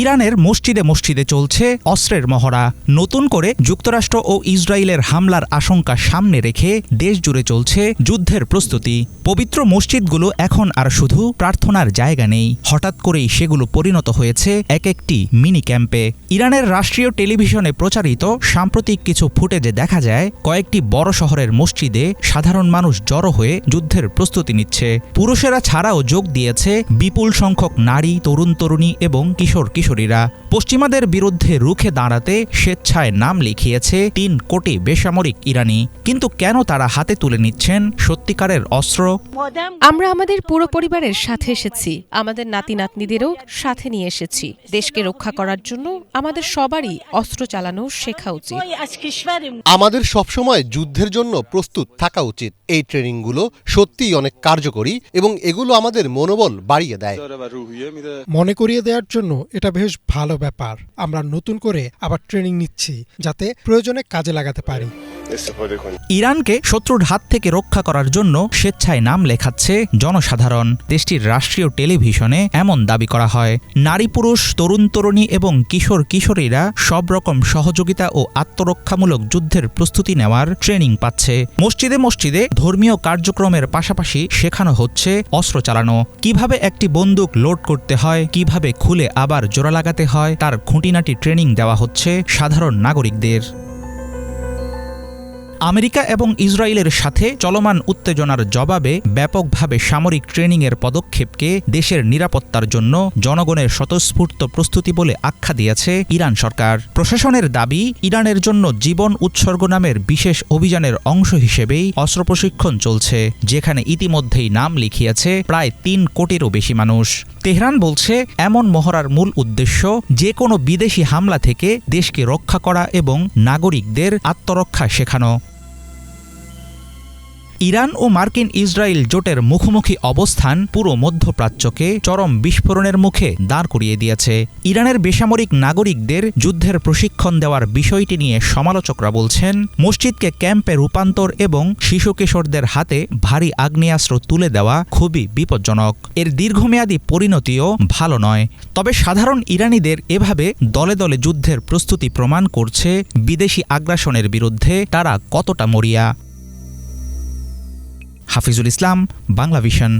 ইরানের মসজিদে মসজিদে চলছে অস্ত্রের মহড়া। নতুন করে যুক্তরাষ্ট্র ও ইসরায়েলের হামলার আশঙ্কা সামনে রেখে দেশ জুড়ে চলছে যুদ্ধের প্রস্তুতি। পবিত্র মসজিদগুলো এখন আর শুধু প্রার্থনার জায়গা নেই, হঠাৎ করেই সেগুলো পরিণত হয়েছে এক একটি মিনি ক্যাম্পে। ইরানের রাষ্ট্রীয় টেলিভিশনে প্রচারিত সাম্প্রতিক কিছু ফুটেজে দেখা যায় কয়েকটি বড় শহরের মসজিদে সাধারণ মানুষ জড়ো হয়ে যুদ্ধের প্রস্তুতি নিচ্ছে। পুরুষেরা ছাড়াও যোগ দিয়েছে বিপুল সংখ্যক নারী, তরুণ তরুণী এবং কিশোর কিশোরীরা। পশ্চিমাদের বিরুদ্ধে রুখে দাঁড়াতে স্বেচ্ছায় নাম লিখিয়েছে ৩ কোটি বেসামরিক ইরানি। কিন্তু কেন তারা হাতে তুলে নিচ্ছেন সত্যিকারের অস্ত্র? আমরা আমাদের পুরো পরিবারের সাথে এসেছি, আমাদের নাতি নাতনিদেরও সাথে নিয়ে এসেছি। দেশকে রক্ষা করার জন্য আমাদের সবারই অস্ত্র চালানো শেখা উচিত। আমাদের সবসময় যুদ্ধের জন্য প্রস্তুত থাকা উচিত। এই ট্রেনিংগুলো সত্যিই অনেক কার্যকরী এবং এগুলো আমাদের মনোবল বাড়িয়ে দেয়। মনে করিয়ে দেওয়ার জন্য এটা বেশ ভালো ব্যাপার। আমরা নতুন করে আবার ট্রেনিং নিচ্ছি যাতে প্রয়োজনে কাজে লাগাতে পারি। ইরানকে শত্রুর হাত থেকে রক্ষা করার জন্য স্বেচ্ছায় নাম লেখাচ্ছে জনসাধারণ। দেশটির রাষ্ট্রীয় টেলিভিশনে এমন দাবি করা হয়। নারী, পুরুষ, তরুণ তরুণী এবং কিশোর কিশোরীরা সব রকম সহযোগিতা ও আত্মরক্ষামূলক যুদ্ধের প্রস্তুতি নেওয়ার ট্রেনিং পাচ্ছে। মসজিদে মসজিদে ধর্মীয় কার্যক্রমের পাশাপাশি শেখানো হচ্ছে অস্ত্র চালানো, কিভাবে একটি বন্দুক লোড করতে হয়, কিভাবে খুলে আবার জোড়া লাগাতে হয়, তার খুঁটিনাটি ট্রেনিং দেওয়া হচ্ছে সাধারণ নাগরিকদের। আমেরিকা এবং ইসরায়েলের সাথে চলমান উত্তেজনার জবাবে ব্যাপকভাবে সামরিক ট্রেনিংয়ের পদক্ষেপকে দেশের নিরাপত্তার জন্য জনগণের স্বতঃস্ফূর্ত প্রস্তুতি বলে আখ্যা দিয়েছে ইরান সরকার। প্রশাসনের দাবি, ইরানের জন্য জীবন উৎসর্গ নামের বিশেষ অভিযানের অংশ হিসেবেই অস্ত্র প্রশিক্ষণ চলছে, যেখানে ইতিমধ্যেই নাম লিখিয়েছে প্রায় ৩ কোটিরও বেশি মানুষ। তেহরান বলছে, এমন মহড়ার মূল উদ্দেশ্য যে কোনো বিদেশি হামলা থেকে দেশকে রক্ষা করা এবং নাগরিকদের আত্মরক্ষা শেখানো। ইরান ও মার্কিন ইসরায়েল জোটের মুখোমুখি অবস্থান পুরো মধ্যপ্রাচ্যকে চরম বিস্ফোরণের মুখে দাঁড় করিয়ে দিয়েছে। ইরানের বেসামরিক নাগরিকদের যুদ্ধের প্রশিক্ষণ দেওয়ার বিষয়টি নিয়ে সমালোচকরা বলছেন, মসজিদকে ক্যাম্পে রূপান্তর এবং শিশু কিশোরদের হাতে ভারী আগ্নেয়াস্ত্র তুলে দেওয়া খুবই বিপজ্জনক। এর দীর্ঘমেয়াদী পরিণতিও ভালো নয়। তবে সাধারণ ইরানিদের এভাবে দলে দলে যুদ্ধের প্রস্তুতি প্রমাণ করছে বিদেশি আগ্রাসনের বিরুদ্ধে তারা কতটা মরিয়া। হাফিজুল ইসলাম, বাংলা ভিশন।